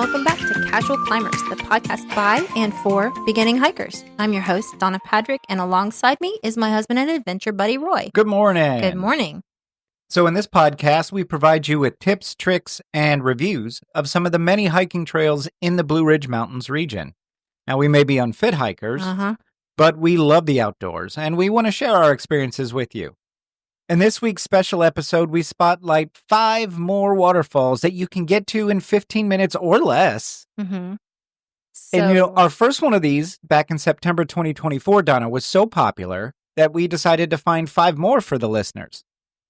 welcome back to Casual Climbers, the podcast by and for beginning hikers. I'm your host, Donna Patrick, and alongside me is my husband and adventure buddy, Roy. Good morning. Good morning. So in this podcast, we provide you with tips, tricks, and reviews of some of the many hiking trails in the Blue Ridge Mountains region. Now, we may be unfit hikers, but we love the outdoors, and we want to share our experiences with you. In this week's special episode, we spotlight 5 more waterfalls that you can get to in 15 minutes or less. So, And our first one of these, back in September 2024, Donna, was so popular that we decided to find 5 more for the listeners.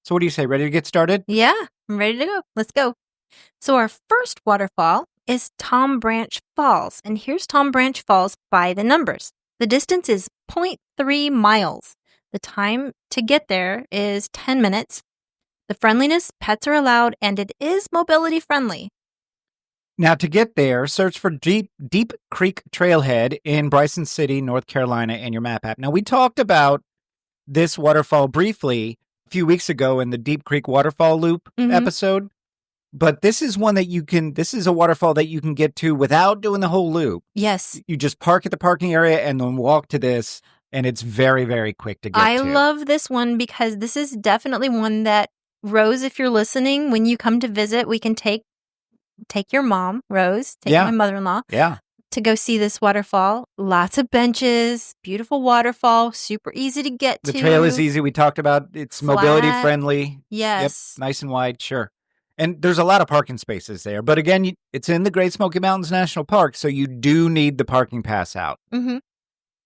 So what do you say? Ready to get started? yeah, I'm ready to go. Let's go. So our first waterfall is Tom Branch Falls, and here's Tom Branch Falls by the numbers. The distance is 0.3 miles. The time to get there is 10 minutes. The friendliness, pets are allowed, and it is mobility friendly. Now, to get there, search for Deep Creek Trailhead in Bryson City, North Carolina in your map app. Now, we talked about this waterfall briefly a few weeks ago in the Deep Creek Waterfall Loop episode, but this is one that this is a waterfall that you can get to without doing the whole loop. Yes. You just park at the parking area and then walk to this, and it's very, very quick to get to. I love this one because this is definitely one that, Rose, if you're listening, when you come to visit, we can take your mom, Rose, take my mother-in-law, to go see this waterfall. Lots of benches, beautiful waterfall, super easy to get to. The trail is easy. We talked about it's mobility friendly. Yes. Yep, nice and wide, sure. And there's a lot of parking spaces there. But again, it's in the Great Smoky Mountains National Park, so you do need the parking pass out.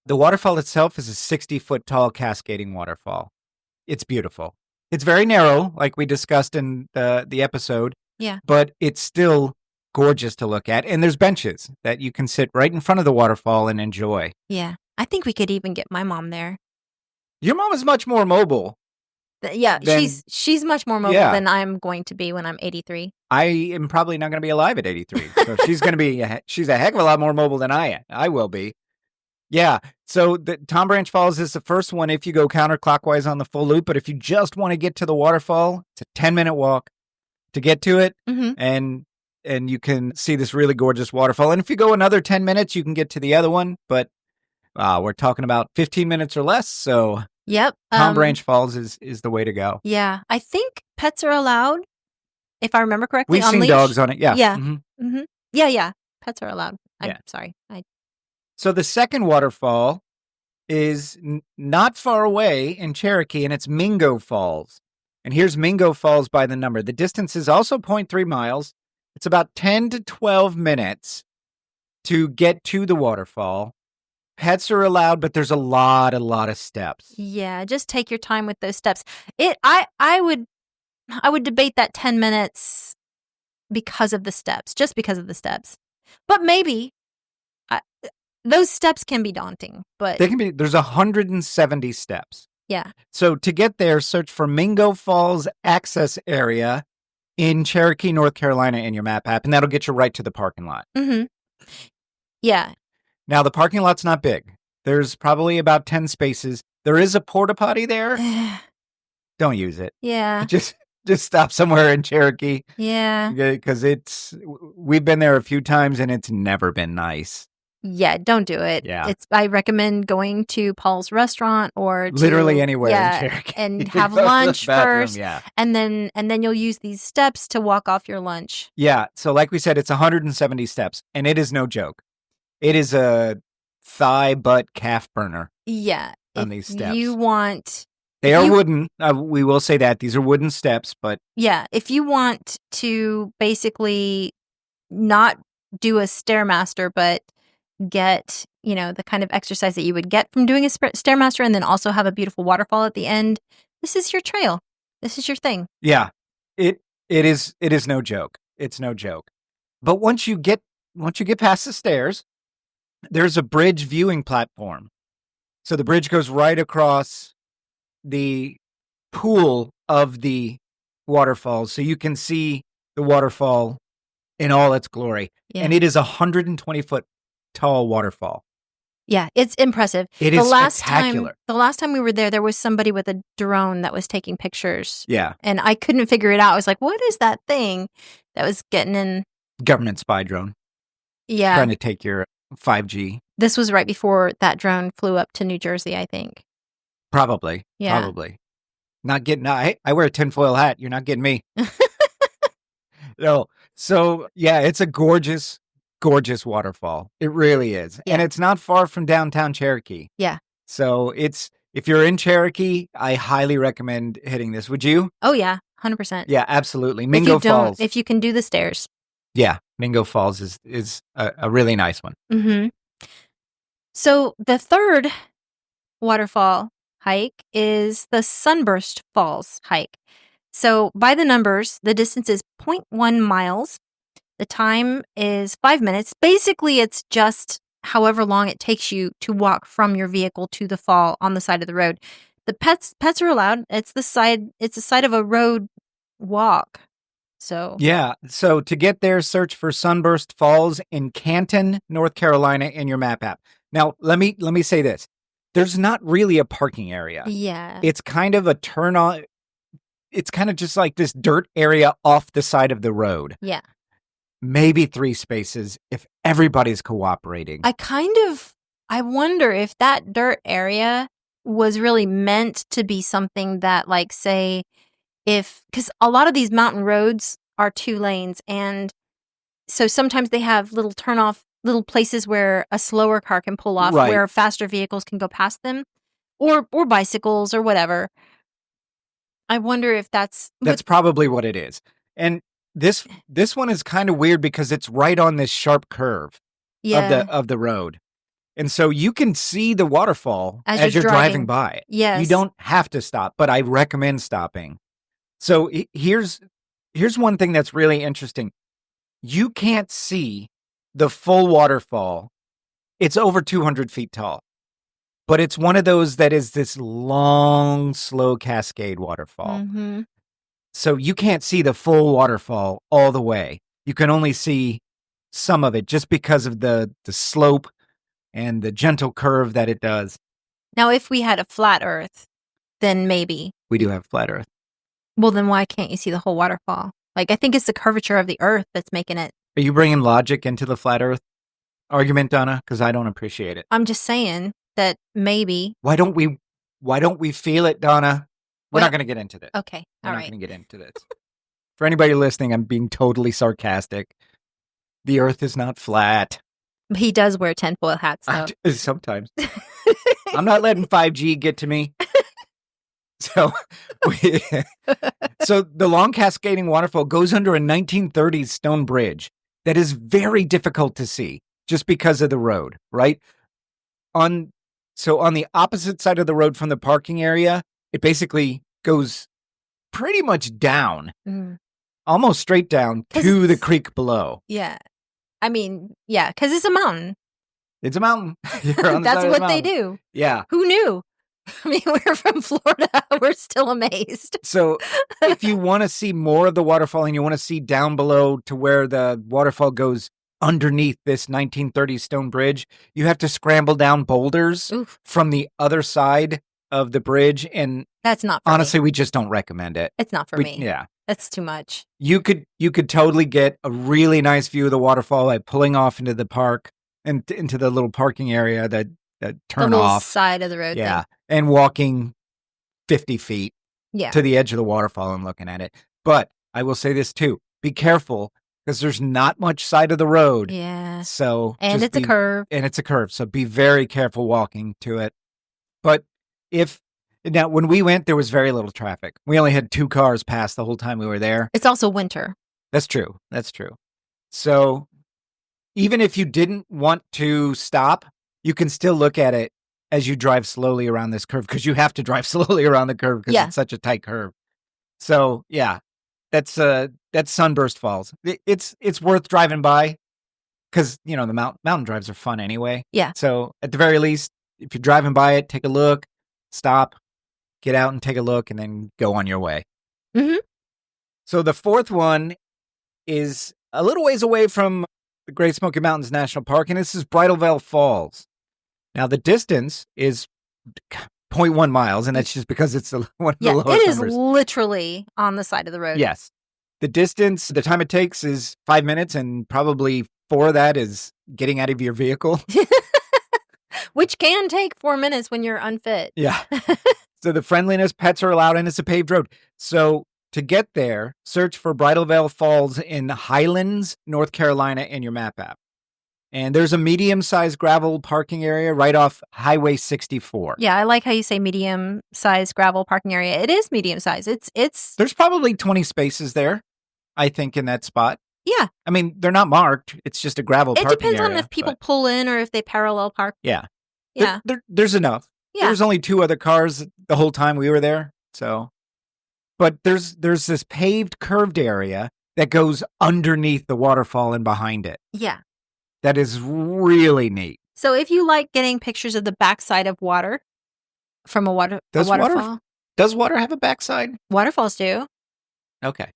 The waterfall itself is a 60-foot tall cascading waterfall. It's beautiful. It's very narrow, like we discussed in the episode. Yeah. But it's still gorgeous to look at. And there's benches that you can sit right in front of the waterfall and enjoy. Yeah. I think we could even get my mom there. Your mom is much more mobile. She's much more mobile than I'm going to be when I'm 83. I am probably not going to be alive at 83. So she's going to be, she's a heck of a lot more mobile than I am. I will be. Yeah. So the Tom Branch Falls is the first one if you go counterclockwise on the full loop. But if you just want to get to the waterfall, it's a 10-minute walk to get to it. And you can see this really gorgeous waterfall. And if you go another 10 minutes, you can get to the other one. But we're talking about 15 minutes or less. So Tom Branch Falls is the way to go. Yeah. I think pets are allowed, if I remember correctly. We've seen dogs on it. Yeah. Yeah. Yeah. Pets are allowed. I'm sorry. So the second waterfall is not far away in Cherokee, and it's Mingo Falls. And here's Mingo Falls by the number. The distance is also 0.3 miles. It's about 10 to 12 minutes to get to the waterfall. Pets are allowed, but there's a lot of steps. Yeah, just take your time with those steps. I would debate that 10 minutes because of the steps, just because of the steps. But maybe those steps can be daunting, but they can be. There's 170 steps. Yeah. So to get there, search for Mingo Falls access area in Cherokee, North Carolina in your map app, and that'll get you right to the parking lot. Yeah. Now, the parking lot's not big. There's probably about 10 spaces. There is a porta potty there. Don't use it. Yeah. Just stop somewhere in Cherokee. Yeah. Because we've been there a few times and it's never been nice. Yeah, don't do it. Yeah. I recommend going to Paul's restaurant or literally anywhere in Cherokee. And have lunch first. Yeah. And then you'll use these steps to walk off your lunch. Yeah. So like we said, it's 170 steps, and it is no joke. It is a thigh, butt, calf burner. Yeah. On these steps. They are wooden. We will say that. These are wooden steps, but yeah, if you want to basically not do a Stairmaster, but get, the kind of exercise that you would get from doing a Stairmaster and then also have a beautiful waterfall at the end, this is your trail. This is your thing. Yeah. It is no joke. It's no joke. But once you get past the stairs, there's a bridge viewing platform. So the bridge goes right across the pool of the waterfalls, so you can see the waterfall in all its glory. Yeah. And it is 120-foot tall waterfall. Yeah, it's impressive. It is spectacular. The last time we were there was somebody with a drone that was taking pictures. Yeah. And I couldn't figure it out. I was like, what is that thing that was getting in? Government spy drone. Yeah. trying to take your 5G. This was right before that drone flew up to New Jersey, I think. Probably. Yeah. Probably. Not getting, I wear a tinfoil hat. You're not getting me. No. So, yeah, it's a gorgeous, gorgeous waterfall. It really is. Yeah. And it's not far from downtown Cherokee. Yeah. So if you're in Cherokee, I highly recommend hitting this. Would you? Oh, yeah. 100%. Yeah, absolutely. If you Mingo don't, Falls. if you can do the stairs. Yeah, Mingo Falls is a really nice one. Mm-hmm. So the third waterfall hike is the Sunburst Falls hike. So by the numbers, the distance is 0.1 miles. The time is 5 minutes. Basically, it's just however long it takes you to walk from your vehicle to the fall on the side of the road. The pets are allowed. It's the side of a road walk. So Yeah. So to get there, search for Sunburst Falls in Canton, North Carolina in your map app. Now, let me say this. There's not really a parking area. yeah. It's kind of a turn on. It's kind of just like this dirt area off the side of the road. Yeah. Maybe 3 spaces if everybody's cooperating. I wonder if that dirt area was really meant to be something that, like, say, because a lot of these mountain roads are 2 lanes, and so sometimes they have little little places where a slower car can pull off, Right. where faster vehicles can go past them, or bicycles or whatever. I wonder if that's probably what it is. And this one is kind of weird because it's right on this sharp curve of the road. And so you can see the waterfall as you're driving by it. Yes. You don't have to stop, but I recommend stopping. So here's one thing that's really interesting. You can't see the full waterfall. It's over 200 feet tall, but it's one of those that is this long, slow cascade waterfall. Mm-hmm. So you can't see the full waterfall all the way. You can only see some of it just because of the slope and the gentle curve that it does. Now, if we had a flat Earth, then maybe. We do have flat Earth. Well, then why can't you see the whole waterfall? Like, I think it's the curvature of the Earth that's making it. Are you bringing logic into the flat Earth argument, Donna? Because I don't appreciate it. I'm just saying that maybe. Why don't we feel it, Donna? We're not going to get into this. Okay. We're All not right. going to get into this. For anybody listening, I'm being totally sarcastic. The Earth is not flat. He does wear tinfoil hats, though. Sometimes. I'm not letting 5G get to me. So the long cascading waterfall goes under a 1930s stone bridge that is very difficult to see just because of the road, right? On the opposite side of the road from the parking area, it basically goes pretty much down, almost straight down to the creek below. Yeah. I mean, yeah, because it's a mountain. It's a mountain. You're on the That's side of the what they mountain. do. Yeah. Who knew? I mean, we're from Florida. We're still amazed. So if you want to see more of the waterfall and you want to see down below to where the waterfall goes underneath this 1930s stone bridge, you have to scramble down boulders from the other side of the bridge. And that's not for honestly, me. we just don't recommend it. It's not for me. Yeah. That's too much. You could totally get a really nice view of the waterfall by pulling off into the park and into the little parking area that turn the off side of the road. Yeah. And walking 50 feet yeah. to the edge of the waterfall and looking at it. But I will say this too. Be careful because there's not much side of the road. Yeah. So and it's a curve. And it's a curve. So be very careful walking to it. But now when we went, there was very little traffic. We only had 2 cars pass the whole time we were there. It's also winter. That's true. So even if you didn't want to stop, you can still look at it as you drive slowly around this curve because you have to drive slowly around the curve because it's such a tight curve. So yeah, that's Sunburst Falls. It's worth driving by because the mountain drives are fun anyway. Yeah. So at the very least, if you're driving by it, take a look, stop, get out and take a look, and then go on your way. Mm-hmm. So the fourth one is a little ways away from the Great Smoky Mountains National Park, and this is Bridal Veil Falls. Now, the distance is 0.1 miles, and that's just because it's one of the lowest it is numbers. Literally on the side of the road. Yes. The distance, the time it takes is 5 minutes and probably 4 of that is getting out of your vehicle. Which can take 4 minutes when you're unfit. Yeah. So the friendliness, pets are allowed, and it's a paved road. So to get there, search for Bridal Veil Falls in Highlands, North Carolina in your map app. And there's a medium-sized gravel parking area right off Highway 64. Yeah, I like how you say medium-sized gravel parking area. It is medium-sized. It's There's probably 20 spaces there, I think, in that spot. Yeah. I mean, they're not marked. It's just a gravel parking area. It depends on if people pull in or if they parallel park. Yeah. Yeah. There's enough. Yeah. There's only 2 other cars the whole time we were there. So, but there's this paved curved area that goes underneath the waterfall and behind it. Yeah. That is really neat. So if you like getting pictures of the backside of water from a waterfall. Does water have a backside? Waterfalls do. Okay.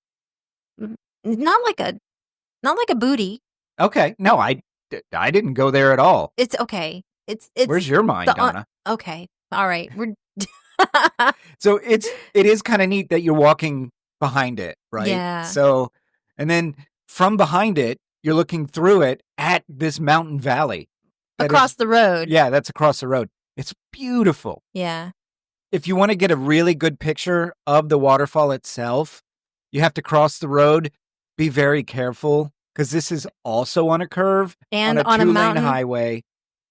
Not like a booty. Okay. No, I didn't go there at all. It's okay. It's Where's your mind, Donna? Okay. All right. We're So it is kind of neat that you're walking behind it, right? Yeah. So, and then from behind it, you're looking through it at this mountain valley. Across the road. Yeah, that's across the road. It's beautiful. Yeah. If you want to get a really good picture of the waterfall itself, you have to cross the road. Be very careful because this is also on a curve and on a 2-lane mountain highway.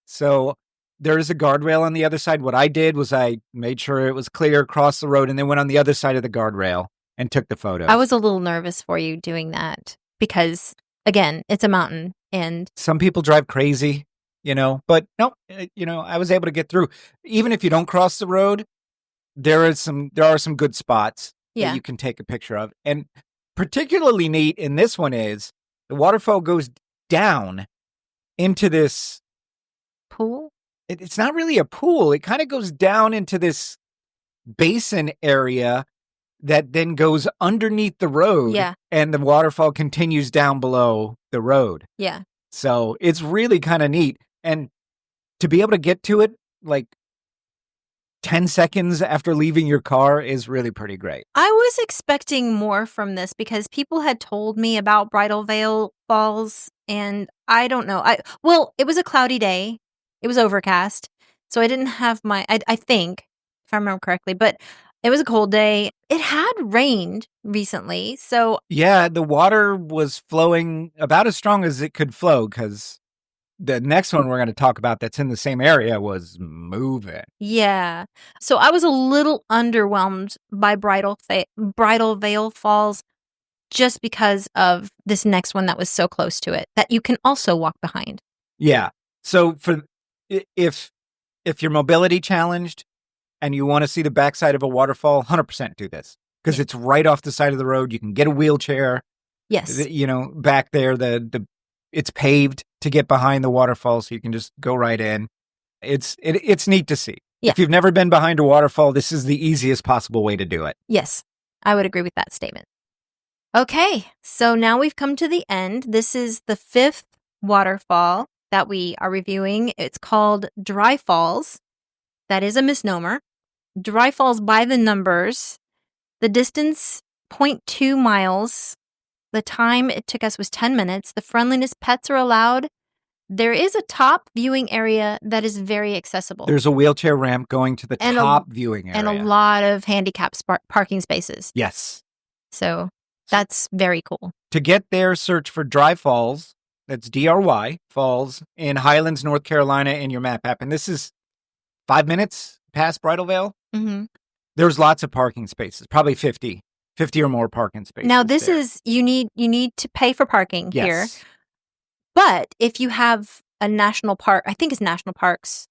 So there is a guardrail on the other side. What I did was I made sure it was clear across the road and then went on the other side of the guardrail and took the photos. I was a little nervous for you doing that because, again, it's a mountain and some people drive crazy, but no, I was able to get through. Even if you don't cross the road, there are some good spots that you can take a picture of. And particularly neat in this one is the waterfall goes down into this pool. It's not really a pool. It kind of goes down into this basin area that then goes underneath the road. Yeah. And the waterfall continues down below the road. Yeah. So it's really kind of neat. And to be able to get to it like 10 seconds after leaving your car is really pretty great. I was expecting more from this because people had told me about Bridal Veil Falls and I don't know. It was a cloudy day. It was overcast. So I didn't have I think, if I remember correctly, but it was a cold day. It had rained recently. So yeah, the water was flowing about as strong as it could flow because the next one we're going to talk about that's in the same area was moving. Yeah. So I was a little underwhelmed by Bridal Veil Falls just because of this next one that was so close to it that you can also walk behind. Yeah. So if you're mobility challenged and you want to see the backside of a waterfall, 100% do this because it's right off the side of the road. You can get a wheelchair. Yes. Back there, it's paved to get behind the waterfall, so you can just go right in. It's neat to see. Yeah. If you've never been behind a waterfall, this is the easiest possible way to do it. Yes, I would agree with that statement. Okay, so now we've come to the end. This is the 5th waterfall that we are reviewing. It's called Dry Falls. That is a misnomer. Dry Falls by the numbers. The distance, 0.2 miles. The time it took us was 10 minutes. The friendliness, pets are allowed. There is a top viewing area that is very accessible. There's a wheelchair ramp going to the top viewing area. And a lot of handicapped parking spaces. Yes. So that's very cool. To get there, search for Dry Falls. That's DRY Falls in Highlands, North Carolina in your map app. And this is 5 minutes past Bridal Veil. Mm-hmm. There's lots of parking spaces, probably 50 or more parking spaces. Now this is, you need to pay for parking here. But if you have a national park, I think it's national parks.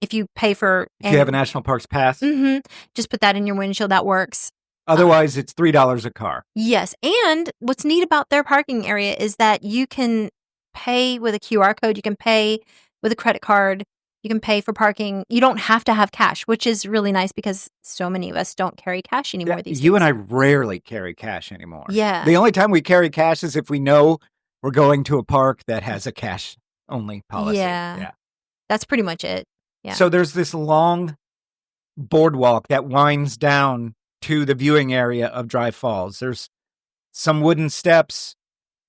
If you pay for... If you have a national parks pass. Mm-hmm, just put that in your windshield. That works. Otherwise, it's $3 a car. Yes. And what's neat about their parking area is that you can pay with a QR code. You can pay with a credit card. You can pay for parking. You don't have to have cash, which is really nice because so many of us don't carry cash anymore these days. You and I rarely carry cash anymore. Yeah. The only time we carry cash is if we know we're going to a park that has a cash-only policy. Yeah. That's pretty much it. Yeah. So there's this long boardwalk that winds down to the viewing area of Dry Falls. There's some wooden steps.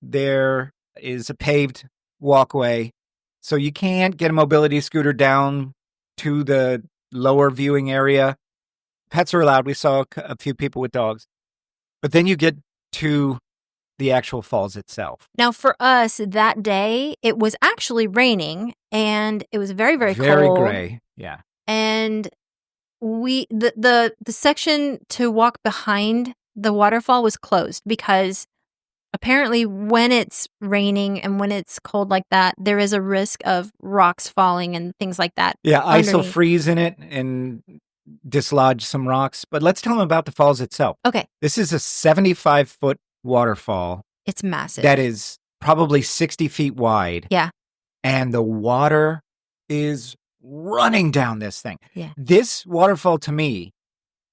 There is a paved walkway, so you can't get a mobility scooter down to the lower viewing area. Pets are allowed. We saw a few people with dogs. But then you get to the actual falls itself. Now, for us that day, it was actually raining, and it was very, very Very cold. gray. Yeah. And the section to walk behind the waterfall was closed because apparently when it's raining and when it's cold like that, there is a risk of rocks falling and things like that. Yeah, ice will underneath. freeze in it and dislodge some rocks. But let's tell them about the falls itself. Okay, This is a 75-foot waterfall it's massive. that is probably 60 feet wide. Yeah. And the water is running down this thing. Yeah. This waterfall to me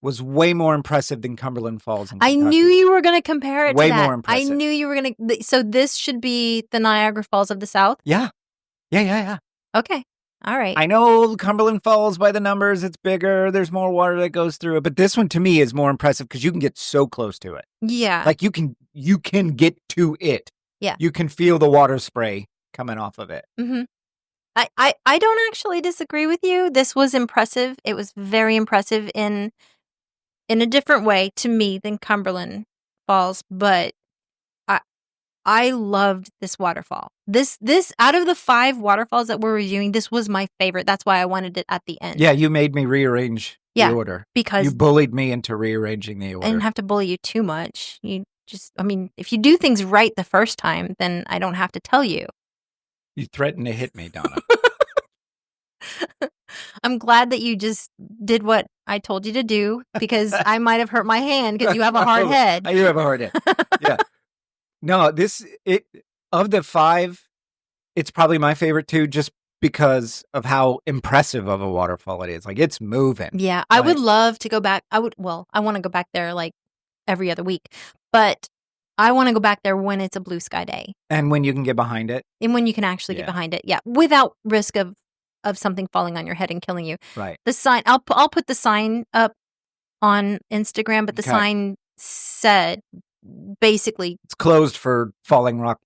was way more impressive than Cumberland Falls in I Kentucky. knew you were going to compare it Way to that. more impressive. I knew you were going to. So this should be the Niagara Falls of the South? Yeah. Yeah. Okay. All right. I know Cumberland Falls by the numbers, it's bigger, there's more water that goes through it, but this one to me is more impressive because you can get so close to it. Yeah. Like you can get to it. Yeah. You can feel the water spray coming off of it. Mm-hmm. I don't actually disagree with you. This was impressive. It was very impressive in a different way to me than Cumberland Falls, but I loved this waterfall. This out of the 5 waterfalls that we're reviewing, this was my favorite. That's why I wanted it at the end. Yeah, you made me rearrange Yeah, the order. because You bullied me into rearranging the order. I didn't have to bully you too much. If you do things right the first time, then I don't have to tell you. You threatened to hit me, Donna. I'm glad that you just did what I told you to do because I might have hurt my hand because you have a hard head. I do have a hard head. Yeah. No, of the 5, it's probably my favorite too, just because of how impressive of a waterfall it is. Like it's moving. Yeah, I would love to go back. I want to go back there like every other week, but I want to go back there when it's a blue sky day And when you can get behind it. and when you can actually get Yeah. behind it. Yeah, without risk of something falling on your head and killing you. Right. The sign, I'll put the sign up on Instagram, but the Okay. sign said basically It's closed for falling rock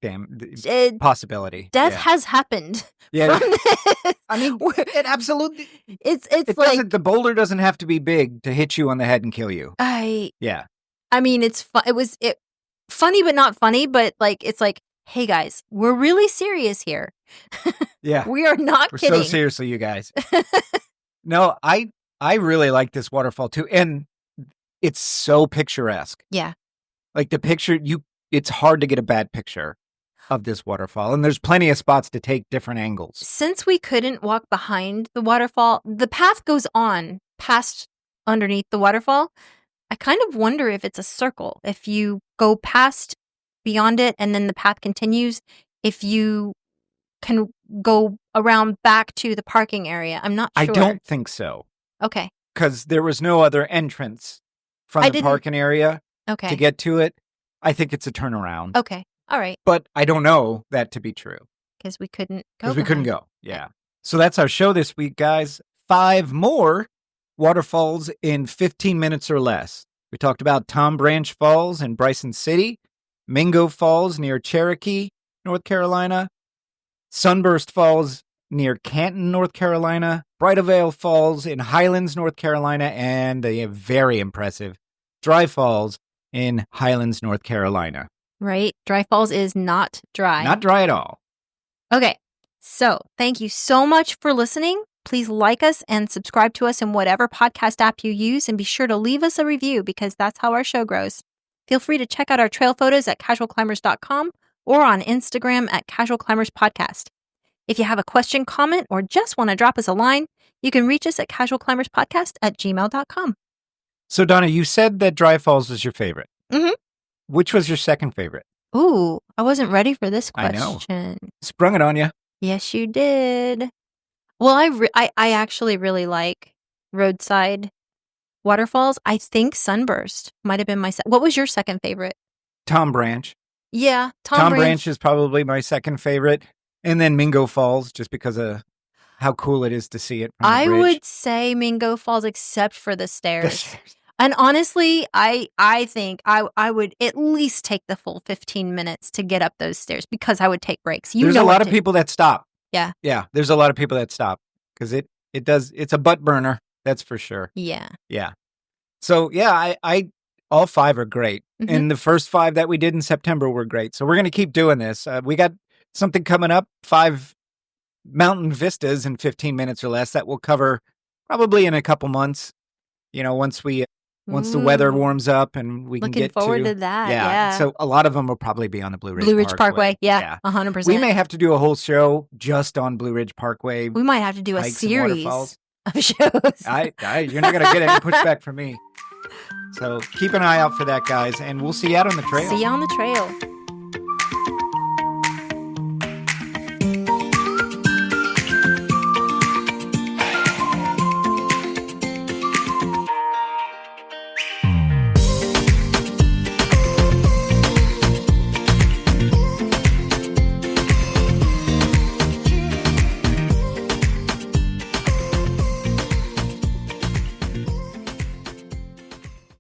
possibility. death Yeah. has happened. Yeah. From this. I mean, it absolutely. It's It like doesn't. The boulder doesn't have to be big to hit you on the head and kill you. I Yeah. mean, it's funny but not funny, but like it's like, hey guys, we're really serious here. Yeah. We are not We're kidding. so seriously, you guys. No, I really like this waterfall too, and it's so picturesque. Yeah. Like the picture, it's hard to get a bad picture of this waterfall, and there's plenty of spots to take different angles. Since we couldn't walk behind the waterfall, the path goes on past underneath the waterfall. I kind of wonder if it's a circle. If you go past beyond it and then the path continues, if you can go around back to the parking area. I'm not sure. I don't think so, Okay. because there was no other entrance from the parking area Okay. to get to it. I think it's a turnaround, Okay. All right. but I don't know that to be true. Because we couldn't go. Because we couldn't behind. go. Yeah. So that's our show this week, guys. 5 more waterfalls in 15 minutes or less. We talked about Tom Branch Falls in Bryson City, Mingo Falls near Cherokee, North Carolina, Sunburst Falls near Canton, North Carolina, Bridal Veil Falls in Highlands, North Carolina, and the very impressive Dry Falls in Highlands, North Carolina. Right. Dry Falls is not dry. Not dry at all. Okay. So thank you so much for listening. Please like us and subscribe to us in whatever podcast app you use, and be sure to leave us a review because that's how our show grows. Feel free to check out our trail photos at casualclimbers.com or on Instagram at Casual Climbers Podcast. If you have a question, comment, or just want to drop us a line, you can reach us at casualclimberspodcast@gmail.com. So, Donna, you said that Dry Falls was your favorite. Mhm. Which was your second favorite? Ooh, I wasn't ready for this I know. question. Sprung it on you. Yes, you did. Well, I actually really like roadside waterfalls. I think Sunburst might have been my what was your second favorite? Tom Branch. Yeah, Tom Branch is probably my second favorite. And then Mingo Falls, just because of how cool it is to see it from the I bridge. would say Mingo Falls, except for the stairs. And honestly, I think I would at least take the full 15 minutes to get up those stairs because I would take breaks. There's a lot of people that stop. Yeah. Yeah. There's a lot of people that stop because it's a butt burner. That's for sure. Yeah. Yeah. So yeah, I all 5 are great. Mhm. And the first 5 that we did in September were great. So we're going to keep doing this. We got something coming up, 5 mountain vistas in 15 minutes or less that we'll cover probably in a couple months. You know, once the weather warms up and we can Looking get forward to that. Yeah. Yeah. So a lot of them will probably be on the Blue Ridge Parkway. Yeah. 100%. We may have to do a whole show just on Blue Ridge Parkway. We might have to do a hikes and series waterfalls. of shows. You're not going to get any pushback from me. So keep an eye out for that, guys, and we'll see you out on the trail. See you on the trail.